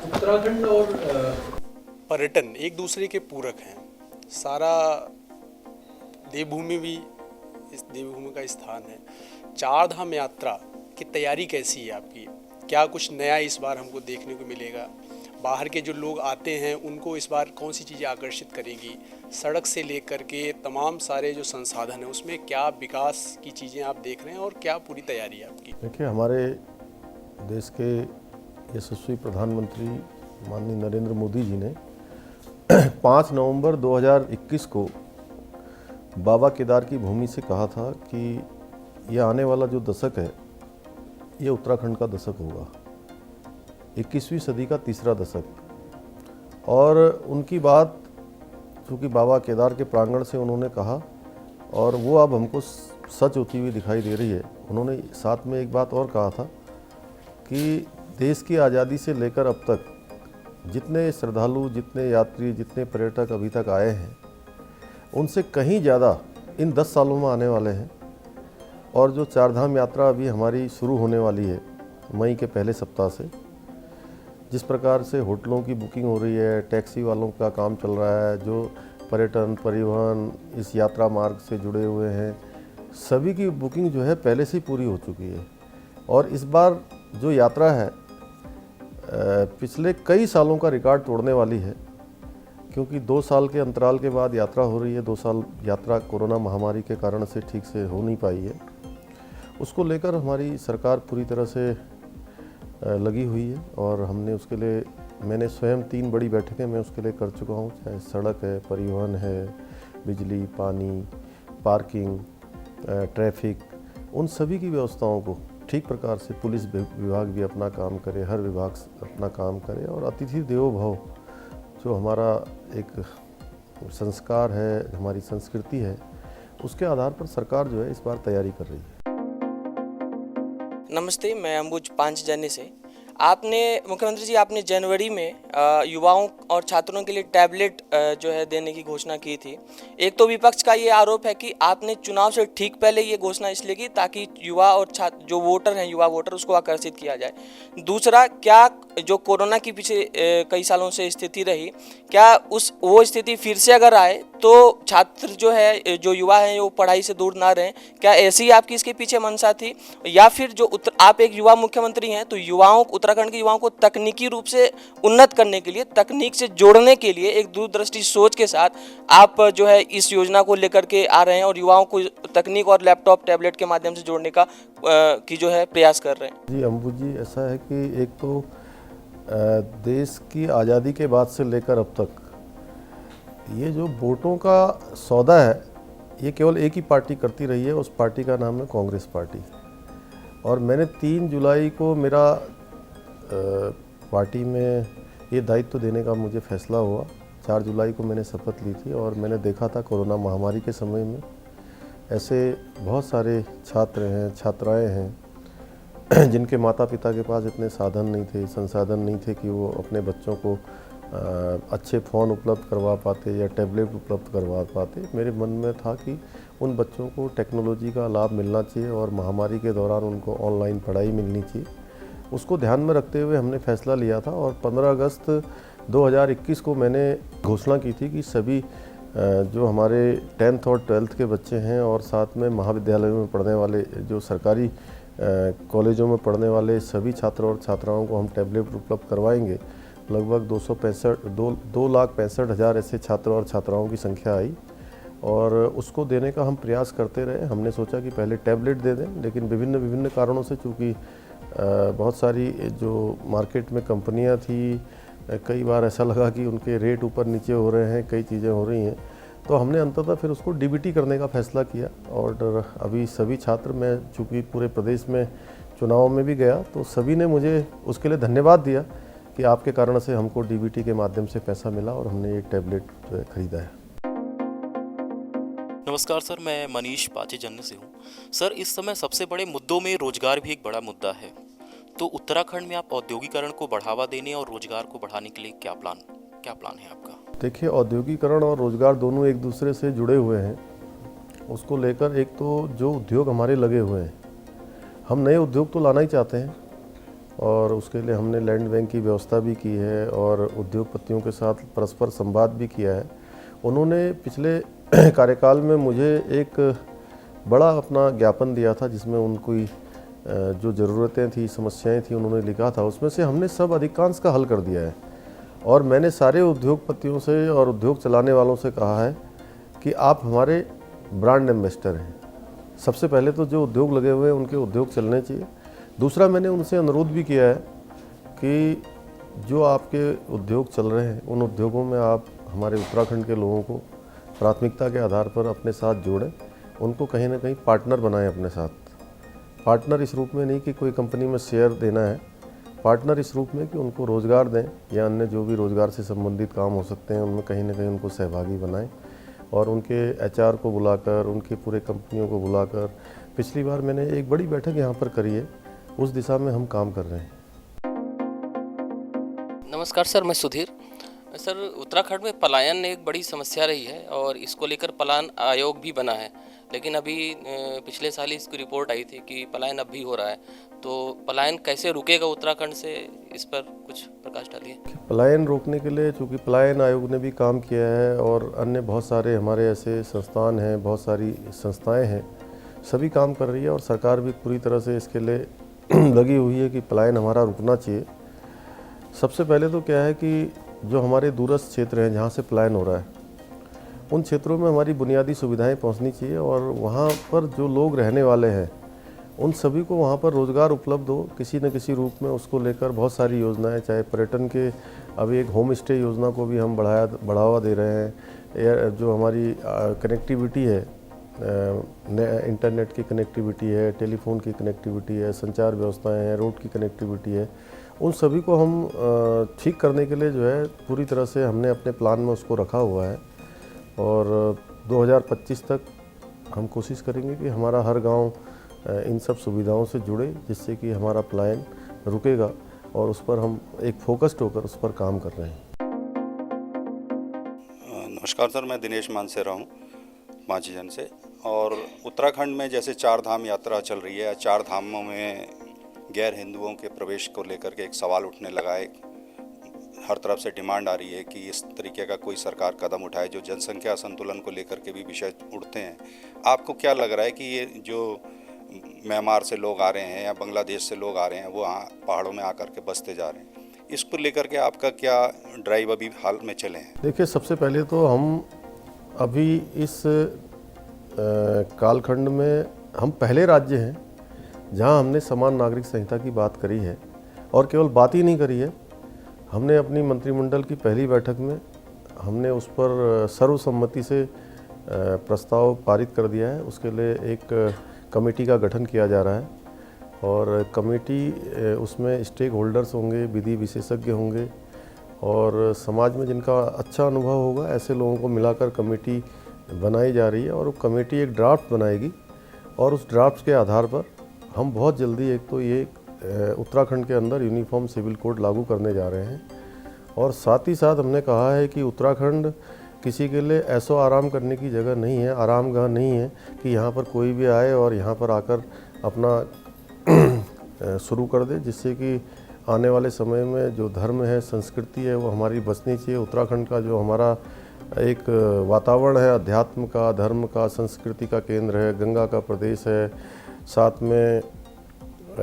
उत्तराखंड और पर्यटन एक दूसरे के पूरक हैं। सारा देवभूमि भी इस देवभूमि का स्थान है। चार धाम यात्रा की तैयारी कैसी है आपकी? क्या कुछ नया इस बार हमको देखने को मिलेगा? बाहर के जो लोग आते हैं उनको इस बार कौन सी चीज़ें आकर्षित करेंगी? सड़क से लेकर के तमाम सारे जो संसाधन हैं उसमें क्या विकास की चीज़ें आप देख रहे हैं और क्या पूरी तैयारी है आपकी? देखिए, हमारे देश के यशस्वी प्रधानमंत्री माननीय नरेंद्र मोदी जी ने 5 नवंबर 2021 को बाबा केदार की भूमि से कहा था कि यह आने वाला जो दशक है ये उत्तराखंड का दशक होगा, 21वीं सदी का तीसरा दशक। और उनकी बात चूँकि बाबा केदार के प्रांगण से उन्होंने कहा और वो अब हमको सच होती हुई दिखाई दे रही है। उन्होंने साथ में एक बात और कहा था कि देश की आज़ादी से लेकर अब तक जितने श्रद्धालु, जितने यात्री, जितने पर्यटक अभी तक आए हैं उनसे कहीं ज़्यादा इन 10 सालों में आने वाले हैं। और जो चारधाम यात्रा अभी हमारी शुरू होने वाली है मई के पहले सप्ताह से, जिस प्रकार से होटलों की बुकिंग हो रही है, टैक्सी वालों का काम चल रहा है, जो पर्यटन परिवहन इस यात्रा मार्ग से जुड़े हुए हैं, सभी की बुकिंग जो है पहले से ही पूरी हो चुकी है। और इस बार जो यात्रा है पिछले कई सालों का रिकॉर्ड तोड़ने वाली है, क्योंकि 2 साल के अंतराल के बाद यात्रा हो रही है। 2 साल यात्रा कोरोना महामारी के कारण से ठीक से हो नहीं पाई है। उसको लेकर हमारी सरकार पूरी तरह से लगी हुई है और हमने उसके लिए, मैंने स्वयं 3 बड़ी बैठकें मैं उसके लिए कर चुका हूँ, चाहे सड़क है, परिवहन है, बिजली, पानी, पार्किंग, ट्रैफिक, उन सभी की व्यवस्थाओं को ठीक प्रकार से पुलिस विभाग भी अपना काम करे, हर विभाग अपना काम करे और अतिथि देवो भव जो हमारा एक संस्कार है, हमारी संस्कृति है, उसके आधार पर सरकार जो है इस बार तैयारी कर रही है। नमस्ते, मैं अंबुज पांचजन्य से। मुख्यमंत्री जी, आपने जनवरी में युवाओं और छात्रों के लिए टैबलेट जो है देने की घोषणा की थी। एक तो विपक्ष का ये आरोप है कि आपने चुनाव से ठीक पहले ये घोषणा इसलिए की ताकि युवा और छात्र जो वोटर हैं, युवा वोटर, उसको आकर्षित किया जाए। दूसरा, क्या जो कोरोना की पीछे कई सालों से स्थिति रही, क्या वो स्थिति फिर से अगर आए तो छात्र जो है, जो युवा हैं, वो पढ़ाई से दूर ना रहें? क्या ऐसी आपकी इसके पीछे मंशा थी? या फिर जो आप एक युवा मुख्यमंत्री हैं तो उत्तराखंड के युवाओं को तकनीकी रूप से उन्नत करने के लिए, तकनीक से जोड़ने के लिए एक दूरदृष्टि सोच के साथ आप जो है इस योजना को लेकर के आ रहे हैं और युवाओं को तकनीक और लैपटॉप टैबलेट के माध्यम से जोड़ने का की जो है प्रयास कर रहे हैं? जी अंबु जी, ऐसा है कि एक तो देश की आज़ादी के बाद से लेकर अब तक ये जो वोटों का सौदा है ये केवल एक ही पार्टी करती रही है, उस पार्टी का नाम है कांग्रेस पार्टी। और मैंने 3 जुलाई को मेरा पार्टी में ये दायित्व देने का मुझे फैसला हुआ। 4 जुलाई को मैंने शपथ ली थी और मैंने देखा था कोरोना महामारी के समय में ऐसे बहुत सारे छात्र हैं, छात्राएं हैं जिनके माता पिता के पास इतने साधन नहीं थे, संसाधन नहीं थे कि वो अपने बच्चों को अच्छे फ़ोन उपलब्ध करवा पाते या टैबलेट उपलब्ध करवा पाते। मेरे मन में था कि उन बच्चों को टेक्नोलॉजी का लाभ मिलना चाहिए और महामारी के दौरान उनको ऑनलाइन पढ़ाई मिलनी चाहिए। उसको ध्यान में रखते हुए हमने फैसला लिया था और 15 अगस्त 2021 को मैंने घोषणा की थी कि सभी जो हमारे 10th और 12th के बच्चे हैं और साथ में महाविद्यालयों में पढ़ने वाले, जो सरकारी कॉलेजों में पढ़ने वाले सभी छात्र और छात्राओं को हम टैबलेट उपलब्ध करवाएंगे। लगभग 2,65,000 ऐसे छात्र और छात्राओं की संख्या आई और उसको देने का हम प्रयास करते रहे। हमने सोचा कि पहले टैबलेट दे दें, लेकिन विभिन्न कारणों से, चूँकि बहुत सारी जो मार्केट में कंपनियां थी, कई बार ऐसा लगा कि उनके रेट ऊपर नीचे हो रहे हैं, कई चीज़ें हो रही हैं, तो हमने अंततः फिर उसको डीबीटी करने का फैसला किया। और अभी सभी छात्र, मैं चूँकि पूरे प्रदेश में चुनाव में भी गया तो सभी ने मुझे उसके लिए धन्यवाद दिया कि आपके कारण से हमको डीबीटी के माध्यम से पैसा मिला और हमने ये टैबलेट जो है खरीदा है। नमस्कार सर, मैं मनीष पाचेजन्य से हूँ। सर, इस समय सबसे बड़े मुद्दों में रोजगार भी एक बड़ा मुद्दा है, तो उत्तराखंड में आप औद्योगिकरण को बढ़ावा देने और रोजगार को बढ़ाने के लिए क्या प्लान है आपका? देखिए, औद्योगिकरण और रोजगार दोनों एक दूसरे से जुड़े हुए हैं। उसको लेकर एक तो जो उद्योग हमारे लगे हुए हैं, हम नए उद्योग तो लाना ही चाहते हैं, और उसके लिए हमने लैंड बैंक की व्यवस्था भी की है और उद्योगपतियों के साथ परस्पर संवाद भी किया है। उन्होंने पिछले कार्यकाल में मुझे एक बड़ा अपना ज्ञापन दिया था जिसमें उनकी जो ज़रूरतें थी, समस्याएं थी, उन्होंने लिखा था। उसमें से हमने सब अधिकांश का हल कर दिया है और मैंने सारे उद्योगपतियों से और उद्योग चलाने वालों से कहा है कि आप हमारे ब्रांड एम्बेसडर हैं। सबसे पहले तो जो उद्योग लगे हुए हैं उनके उद्योग चलने चाहिए। दूसरा, मैंने उनसे अनुरोध भी किया है कि जो आपके उद्योग चल रहे हैं उन उद्योगों में आप हमारे उत्तराखंड के लोगों को प्राथमिकता के आधार पर अपने साथ जोड़ें, उनको कहीं ना कहीं पार्टनर बनाएं अपने साथ। पार्टनर इस रूप में नहीं कि कोई कंपनी में शेयर देना है, पार्टनर इस रूप में कि उनको रोज़गार दें या अन्य जो भी रोज़गार से संबंधित काम हो सकते हैं उनमें कहीं ना कहीं उनको सहभागी बनाएं और उनके एचआर को बुलाकर, उनकी पूरे कंपनियों को बुलाकर, पिछली बार मैंने एक बड़ी बैठक यहाँ पर करी है, उस दिशा में हम काम कर रहे हैं। नमस्कार सर, मैं सुधीर। सर, उत्तराखंड में पलायन एक बड़ी समस्या रही है और इसको लेकर पलायन आयोग भी बना है, लेकिन अभी पिछले साल ही इसकी रिपोर्ट आई थी कि पलायन अब भी हो रहा है। तो पलायन कैसे रुकेगा उत्तराखंड से, इस पर कुछ प्रकाश डालिए। पलायन रोकने के लिए चूँकि पलायन आयोग ने भी काम किया है और अन्य बहुत सारे हमारे ऐसे संस्थान हैं, बहुत सारी संस्थाएं हैं, सभी काम कर रही है और सरकार भी पूरी तरह से इसके लिए लगी हुई है कि पलायन हमारा रुकना चाहिए। सबसे पहले तो क्या है कि जो हमारे दूरस्थ क्षेत्र हैं जहाँ से पलायन हो रहा है उन क्षेत्रों में हमारी बुनियादी सुविधाएं पहुंचनी चाहिए और वहाँ पर जो लोग रहने वाले हैं उन सभी को वहाँ पर रोज़गार उपलब्ध हो किसी न किसी रूप में। उसको लेकर बहुत सारी योजनाएं, चाहे पर्यटन के, अभी एक होम स्टे योजना को भी हम बढ़ावा दे रहे हैं। या जो हमारी कनेक्टिविटी है, इंटरनेट की कनेक्टिविटी है, टेलीफोन की कनेक्टिविटी है, संचार व्यवस्थाएं हैं, रोड की कनेक्टिविटी है, उन सभी को हम ठीक करने के लिए जो है पूरी तरह से हमने अपने प्लान में उसको रखा हुआ है और 2025 तक हम कोशिश करेंगे कि हमारा हर गांव इन सब सुविधाओं से जुड़े, जिससे कि हमारा पलायन रुकेगा और उस पर हम एक फोकस्ड होकर उस पर काम कर रहे हैं। नमस्कार सर, मैं दिनेश मानसेरा हूँ पाँचजन से। और उत्तराखंड में जैसे 4 धाम यात्रा चल रही है, 4 धामों में गैर हिंदुओं के प्रवेश को लेकर के एक सवाल उठने लगा है। हर तरफ से डिमांड आ रही है कि इस तरीके का कोई सरकार कदम उठाए। जो जनसंख्या संतुलन को लेकर के भी विषय उठते हैं। आपको क्या लग रहा है कि ये जो म्यांमार से लोग आ रहे हैं या बांग्लादेश से लोग आ रहे हैं वो पहाड़ों में आकर के बसते जा रहे हैं, इसको लेकर के आपका क्या ड्राइव अभी हाल में चले हैं? देखिए, सबसे पहले तो हम अभी इस कालखंड में हम पहले राज्य हैं जहां हमने समान नागरिक संहिता की बात करी है और केवल बात ही नहीं करी है, हमने अपनी मंत्रिमंडल की पहली बैठक में हमने उस पर सर्वसम्मति से प्रस्ताव पारित कर दिया है। उसके लिए एक कमेटी का गठन किया जा रहा है और कमेटी उसमें स्टेक होल्डर्स होंगे, विधि विशेषज्ञ होंगे और समाज में जिनका अच्छा अनुभव होगा ऐसे लोगों को मिलाकर कमेटी बनाई जा रही है और वो कमेटी एक ड्राफ्ट बनाएगी और उस ड्राफ्ट के आधार पर हम बहुत जल्दी एक तो ये उत्तराखंड के अंदर यूनिफॉर्म सिविल कोड लागू करने जा रहे हैं और साथ ही साथ हमने कहा है कि उत्तराखंड किसी के लिए ऐसो आराम करने की जगह नहीं है, आरामगाह नहीं है कि यहाँ पर कोई भी आए और यहाँ पर आकर अपना शुरू कर दे, जिससे कि आने वाले समय में जो धर्म है, संस्कृति है, वो हमारी बचनी चाहिए। उत्तराखंड का जो हमारा एक वातावरण है, अध्यात्म का, धर्म का, संस्कृति का केंद्र है, गंगा का प्रदेश है, साथ में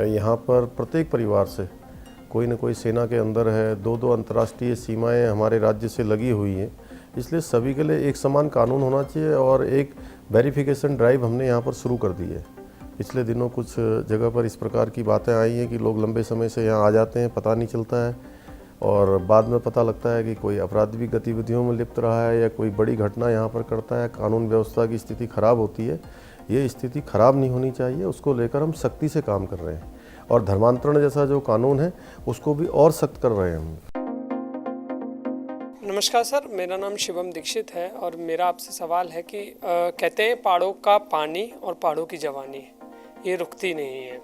यहाँ पर प्रत्येक परिवार से कोई न कोई सेना के अंदर है, 2-2 अंतर्राष्ट्रीय सीमाएं हमारे राज्य से लगी हुई हैं, इसलिए सभी के लिए एक समान कानून होना चाहिए और एक वेरिफिकेशन ड्राइव हमने यहाँ पर शुरू कर दी है। पिछले दिनों कुछ जगह पर इस प्रकार की बातें आई हैं कि लोग लंबे समय से यहाँ आ जाते हैं, पता नहीं चलता है और बाद में पता लगता है कि कोई आपराधिक गतिविधियों में लिप्त रहा है या कोई बड़ी घटना यहाँ पर करता है, कानून व्यवस्था की स्थिति खराब होती है। ये स्थिति खराब नहीं होनी चाहिए, उसको लेकर हम सख्ती से काम कर रहे हैं और धर्मांतरण जैसा जो कानून है उसको भी और सख्त कर रहे हैं हम। नमस्कार सर, मेरा नाम शिवम दीक्षित है और मेरा आपसे सवाल है कि कहते हैं पहाड़ों का पानी और पहाड़ों की जवानी ये रुकती नहीं है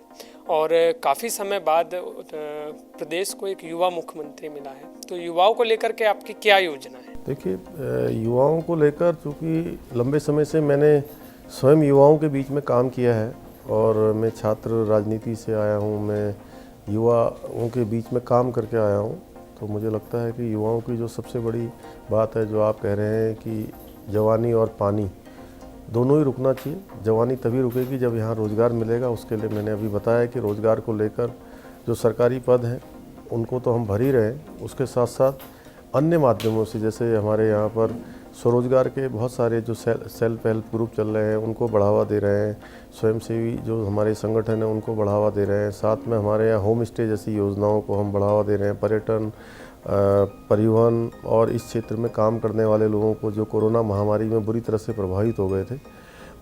और काफ़ी समय बाद प्रदेश को एक युवा मुख्यमंत्री मिला है, तो युवाओं को लेकर के आपकी क्या योजना है? देखिए, युवाओं को लेकर चूँकि लंबे समय से मैंने स्वयं युवाओं के बीच में काम किया है और मैं छात्र राजनीति से आया हूँ, मैं युवाओं के बीच में काम करके आया हूँ, तो मुझे लगता है कि युवाओं की जो सबसे बड़ी बात है, जो आप कह रहे हैं कि जवानी और पानी दोनों ही रुकना चाहिए। जवानी तभी रुकेगी जब यहाँ रोज़गार मिलेगा। उसके लिए मैंने अभी बताया कि रोज़गार को लेकर जो सरकारी पद हैं उनको तो हम भर ही रहे हैं, उसके साथ साथ अन्य माध्यमों से, जैसे हमारे यहाँ पर स्वरोजगार के बहुत सारे जो सेल्फ हेल्प ग्रुप चल रहे हैं उनको बढ़ावा दे रहे हैं, स्वयंसेवी जो हमारे संगठन हैं उनको बढ़ावा दे रहे हैं। साथ में हमारे यहाँ होम स्टे जैसी योजनाओं को हम बढ़ावा दे रहे हैं। पर्यटन, परिवहन और इस क्षेत्र में काम करने वाले लोगों को जो कोरोना महामारी में बुरी तरह से प्रभावित हो गए थे,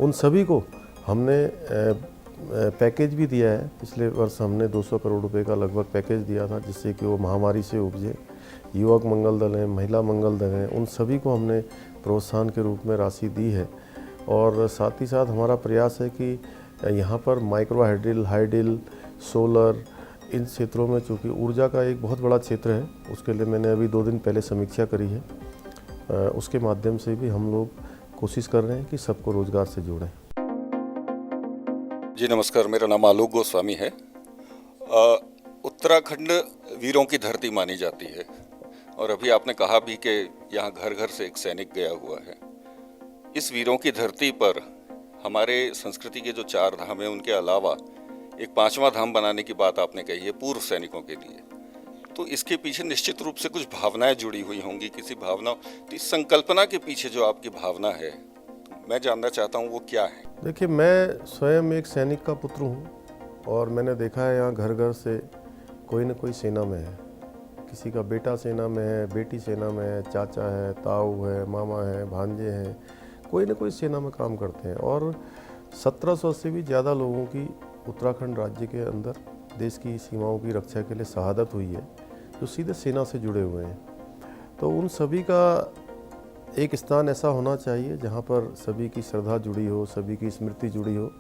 उन सभी को हमने पैकेज भी दिया है। पिछले वर्ष हमने 200 करोड़ रुपए का लगभग पैकेज दिया था, जिससे कि वो महामारी से उपजे। युवक मंगल दल हैं, महिला मंगल दल हैं, उन सभी को हमने प्रोत्साहन के रूप में राशि दी है। और साथ ही साथ हमारा प्रयास है कि यहाँ पर माइक्रो हाइड्रिल, हाइडिल, सोलर, इन क्षेत्रों में चूँकि ऊर्जा का एक बहुत बड़ा क्षेत्र है, उसके लिए मैंने अभी 2 दिन पहले समीक्षा करी है। उसके माध्यम से भी हम लोग कोशिश कर रहे हैं कि सबको रोजगार से जोड़ें। जी नमस्कार, मेरा नाम आलोक गोस्वामी है। उत्तराखंड वीरों की धरती मानी जाती है और अभी आपने कहा भी कि यहाँ घर घर से एक सैनिक गया हुआ है। इस वीरों की धरती पर हमारे संस्कृति के जो 4 धाम हैं उनके अलावा एक 5वां धाम बनाने की बात आपने कही है पूर्व सैनिकों के लिए। तो इसके पीछे निश्चित रूप से कुछ भावनाएं जुड़ी हुई होंगी, किसी भावना, तो इस संकल्पना के पीछे जो आपकी भावना है मैं जानना चाहता हूँ वो क्या है। देखिए, मैं स्वयं एक सैनिक का पुत्र हूँ और मैंने देखा है यहाँ घर घर से कोई न कोई सेना में है। किसी का बेटा सेना में है, बेटी सेना में है, चाचा है, ताऊ है, मामा है, भांजे हैं, कोई न कोई सेना में काम करते हैं। और 1700 से भी ज़्यादा लोगों की उत्तराखंड राज्य के अंदर देश की सीमाओं की रक्षा के लिए शहादत हुई है, जो सीधे सेना से जुड़े हुए हैं। तो उन सभी का एक स्थान ऐसा होना चाहिए जहां पर सभी की श्रद्धा जुड़ी हो, सभी की स्मृति जुड़ी हो।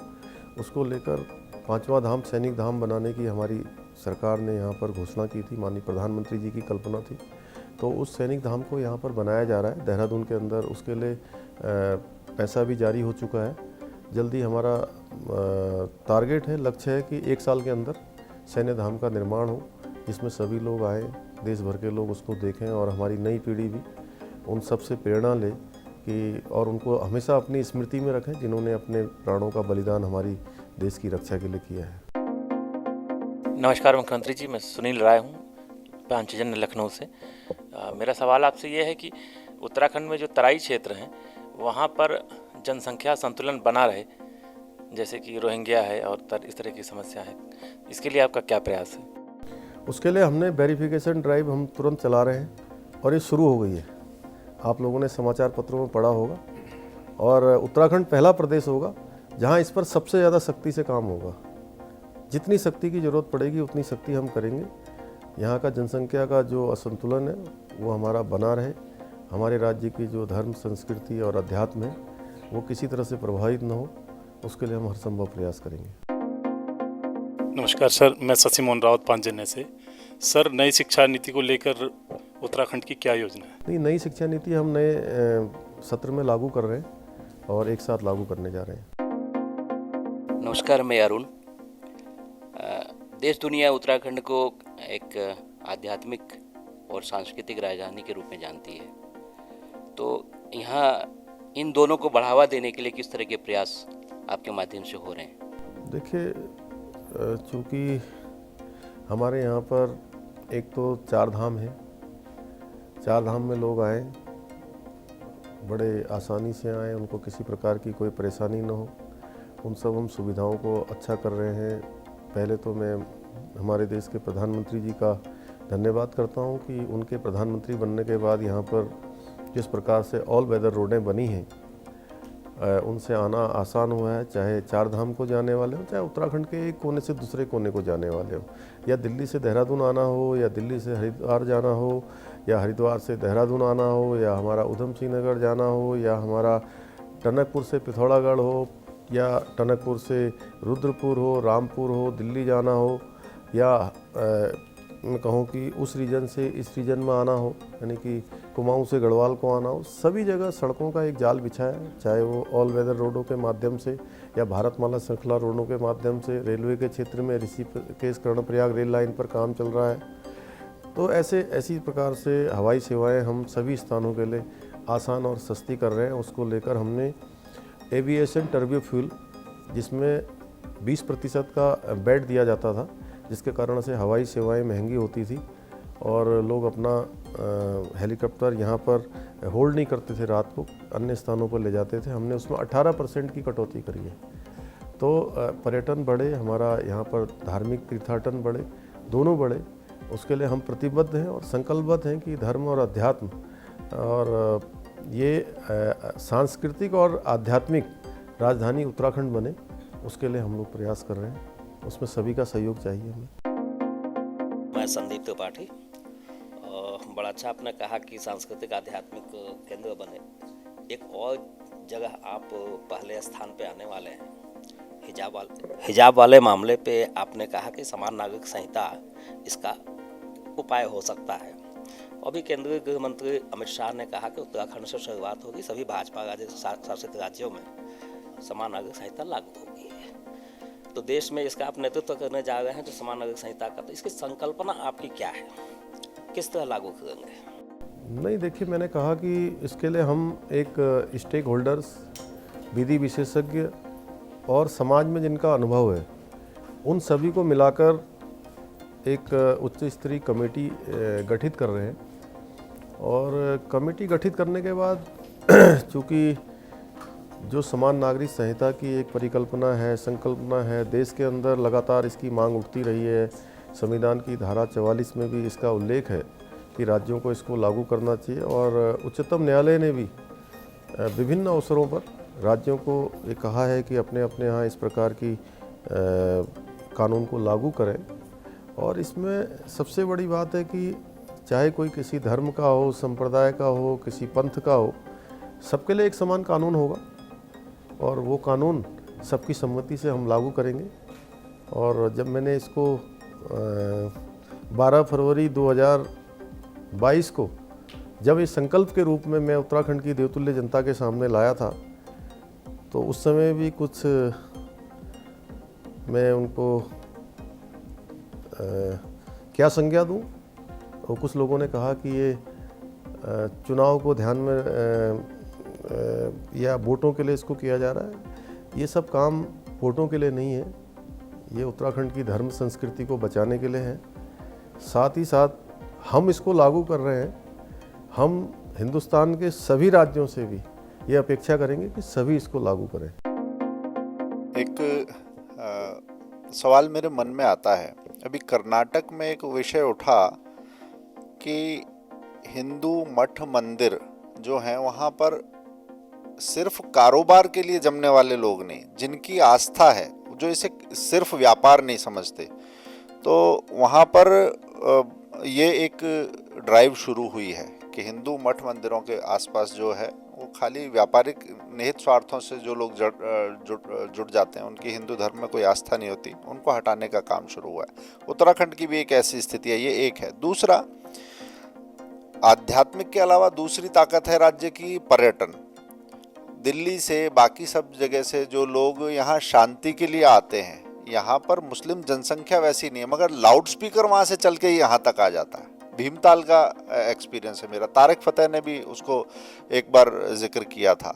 उसको लेकर 5वां धाम सैनिक धाम बनाने की हमारी सरकार ने यहाँ पर घोषणा की थी, माननीय प्रधानमंत्री जी की कल्पना थी। तो उस सैनिक धाम को यहाँ पर बनाया जा रहा है देहरादून के अंदर। उसके लिए पैसा भी जारी हो चुका है। जल्दी हमारा टारगेट है, लक्ष्य है कि 1 साल के अंदर सैन्य धाम का निर्माण हो, जिसमें सभी लोग आए, देश भर के लोग उसको देखें और हमारी नई पीढ़ी भी उन सब से प्रेरणा ले कि और उनको हमेशा अपनी स्मृति में रखें जिन्होंने अपने प्राणों का बलिदान हमारी देश की रक्षा के लिए किया है। नमस्कार मुख्यमंत्री जी, मैं सुनील राय हूँ, पांचजन्य लखनऊ से। मेरा सवाल आपसे ये है कि उत्तराखंड में जो तराई क्षेत्र हैं वहाँ पर जनसंख्या संतुलन बना रहे, जैसे कि रोहिंग्या है और इस तरह की समस्या है, इसके लिए आपका क्या प्रयास है? उसके लिए हमने वेरिफिकेशन ड्राइव हम तुरंत चला रहे हैं और ये शुरू हो गई है। आप लोगों ने समाचार पत्रों में पढ़ा होगा। और उत्तराखंड पहला प्रदेश होगा जहां इस पर सबसे ज़्यादा सख्ती से काम होगा। जितनी सख्ती की ज़रूरत पड़ेगी उतनी सख्ती हम करेंगे। यहाँ का जनसंख्या का जो असंतुलन है वो हमारा बना रहे, हमारे राज्य की जो धर्म, संस्कृति और अध्यात्म है वो किसी तरह से प्रभावित न हो, उसके लिए हम हर संभव प्रयास करेंगे। नमस्कार सर, मैं शशि मोहन रावत पांचजन्य से। सर, नई शिक्षा नीति को लेकर उत्तराखंड की क्या योजना है? नहीं, नई शिक्षा नीति हम नए सत्र में लागू कर रहे हैं और एक साथ लागू करने जा रहे हैं। नमस्कार, मैं अरुण। देश दुनिया उत्तराखंड को एक आध्यात्मिक और सांस्कृतिक राजधानी के रूप में जानती है, तो यहाँ इन दोनों को बढ़ावा देने के लिए किस तरह के प्रयास आपके माध्यम से हो रहे हैं? देखिए, चूँकि हमारे यहाँ पर एक तो 4 धाम है, 4 धाम में लोग आए, बड़े आसानी से आए, उनको किसी प्रकार की कोई परेशानी न हो, उन सब हम सुविधाओं को अच्छा कर रहे हैं। पहले तो मैं हमारे देश के प्रधानमंत्री जी का धन्यवाद करता हूं कि उनके प्रधानमंत्री बनने के बाद यहाँ पर जिस प्रकार से ऑल वेदर रोडें बनी हैं, उनसे आना आसान हुआ है। चाहे 4 धाम को जाने वाले हो, चाहे उत्तराखंड के एक कोने से दूसरे कोने को जाने वाले हो, या दिल्ली से देहरादून आना हो, या दिल्ली से हरिद्वार जाना हो, या हरिद्वार से देहरादून आना हो, या हमारा उधम सिंह नगर जाना हो, या हमारा टनकपुर से पिथौरागढ़ हो, या टनकपुर से रुद्रपुर हो, रामपुर हो, दिल्ली जाना हो, या मैं कहूँ कि उस रीजन से इस रीजन में आना हो, यानी कि कुमाऊं से गढ़वाल को आना हो, सभी जगह सड़कों का एक जाल बिछा है, चाहे वो ऑल वेदर रोडों के माध्यम से या भारतमाला श्रृंखला रोडों के माध्यम से। रेलवे के क्षेत्र में ऋषिकेश कर्णप्रयाग रेल लाइन पर काम चल रहा है। तो ऐसी प्रकार से हवाई सेवाएं हम सभी स्थानों के लिए आसान और सस्ती कर रहे हैं। उसको लेकर हमने एविएशन टर्बो फ्यूल, जिसमें 20% का बेड दिया जाता था, जिसके कारण से हवाई सेवाएं महंगी होती थी और लोग अपना हेलीकॉप्टर यहाँ पर होल्ड नहीं करते थे, रात को अन्य स्थानों पर ले जाते थे। हमने उसमें 18% की कटौती करी है। तो पर्यटन बढ़े, हमारा यहाँ पर धार्मिक तीर्थाटन बढ़े, दोनों बढ़े, उसके लिए हम प्रतिबद्ध हैं और संकल्पबद्ध हैं कि धर्म और अध्यात्म और ये सांस्कृतिक और आध्यात्मिक राजधानी उत्तराखंड बने, उसके लिए हम लोग प्रयास कर रहे हैं। उसमें सभी का सहयोग चाहिए हमें। मैं संदीप त्रिपाठी। बड़ा अच्छा आपने कहा कि सांस्कृतिक आध्यात्मिक केंद्र बने। एक और जगह आप पहले स्थान पे आने वाले हैं, हिजाब वाले मामले पे आपने कहा कि समान नागरिक संहिता इसका उपाय हो सकता है। अभी केंद्रीय गृह मंत्री अमित शाह ने कहा कि उत्तराखंड से शुरुआत होगी, सभी भाजपा शासित राज्यों में समान नागरिक संहिता लागू होगी। तो देश में इसका आप नेतृत्व करने जा रहे हैं जो समान नागरिक संहिता का, तो इसकी संकल्पना आपकी क्या है, किस तरह लागू करेंगे? नहीं, देखिए, मैंने कहा कि इसके लिए हम एक स्टेक होल्डर्स, विधि विशेषज्ञ और समाज में जिनका अनुभव है, उन सभी को मिलाकर एक उच्च स्तरीय कमेटी गठित कर रहे हैं। और कमेटी गठित करने के बाद चूँकि जो समान नागरिक संहिता की एक परिकल्पना है, संकल्पना है, देश के अंदर लगातार इसकी मांग उठती रही है। संविधान की धारा 44 में भी इसका उल्लेख है कि राज्यों को इसको लागू करना चाहिए और उच्चतम न्यायालय ने भी विभिन्न अवसरों पर राज्यों को ये कहा है कि अपने अपने यहाँ इस प्रकार की कानून को लागू करें। और इसमें सबसे बड़ी बात है कि चाहे कोई किसी धर्म का हो, संप्रदाय का हो, किसी पंथ का हो, सबके लिए एक समान कानून होगा और वो कानून सबकी सम्मति से हम लागू करेंगे। और जब मैंने इसको 12 फरवरी 2022 को जब इस संकल्प के रूप में मैं उत्तराखंड की देवतुल्य जनता के सामने लाया था, तो उस समय भी कुछ मैं उनको क्या संज्ञा दूं, और कुछ लोगों ने कहा कि ये चुनाव को ध्यान में या वोटों के लिए इसको किया जा रहा है। ये सब काम वोटों के लिए नहीं है, ये उत्तराखंड की धर्म संस्कृति को बचाने के लिए है। साथ ही साथ हम इसको लागू कर रहे हैं। हम हिंदुस्तान के सभी राज्यों से भी ये अपेक्षा करेंगे कि सभी इसको लागू करें। एक सवाल मेरे मन में आता है, अभी कर्नाटक में एक विषय उठा कि हिंदू मठ मंदिर जो हैं वहाँ पर सिर्फ कारोबार के लिए जमने वाले लोग नहीं, जिनकी आस्था है, जो इसे सिर्फ व्यापार नहीं समझते, तो वहाँ पर ये एक ड्राइव शुरू हुई है कि हिंदू मठ मंदिरों के आसपास जो है वो खाली व्यापारिक निहित स्वार्थों से जो लोग जुड़ जाते हैं, उनकी हिंदू धर्म में कोई आस्था नहीं होती, उनको हटाने का काम शुरू हुआ है। उत्तराखंड की भी एक ऐसी स्थिति है, ये एक है। दूसरा, आध्यात्मिक के अलावा दूसरी ताकत है राज्य की पर्यटन। दिल्ली से, बाकी सब जगह से जो लोग यहाँ शांति के लिए आते हैं, यहाँ पर मुस्लिम जनसंख्या वैसी नहीं है, मगर लाउड स्पीकर वहाँ से चल के यहाँ तक आ जाता है। भीमताल का एक्सपीरियंस है मेरा, तारिक फतेह ने भी उसको एक बार जिक्र किया था।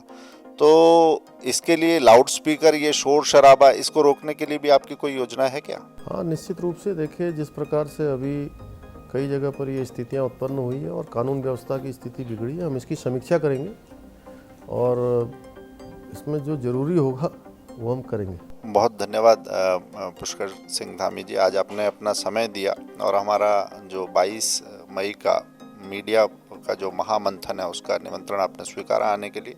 तो इसके लिए लाउड स्पीकर, ये शोर शराबा, इसको रोकने के लिए भी आपकी कोई योजना है क्या? हाँ, निश्चित रूप से। देखिए, जिस प्रकार से अभी कई जगह पर ये स्थितियाँ उत्पन्न हुई है और कानून व्यवस्था की स्थिति बिगड़ी है, हम इसकी समीक्षा करेंगे और इसमें जो जरूरी होगा वो हम करेंगे। बहुत धन्यवाद पुष्कर सिंह धामी जी, आज आपने अपना समय दिया और हमारा जो 22 मई का मीडिया का जो महामंथन है उसका निमंत्रण आपने स्वीकारा आने के लिए,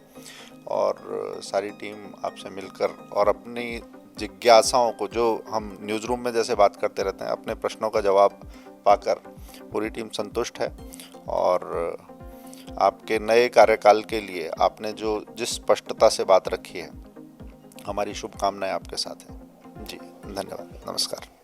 और सारी टीम आपसे मिलकर और अपनी जिज्ञासाओं को, जो हम न्यूज़ रूम में जैसे बात करते रहते हैं, अपने प्रश्नों का जवाब पाकर पूरी टीम संतुष्ट है। और आपके नए कार्यकाल के लिए आपने जो जिस स्पष्टता से बात रखी है, हमारी शुभकामनाएं आपके साथ हैं। जी धन्यवाद, नमस्कार।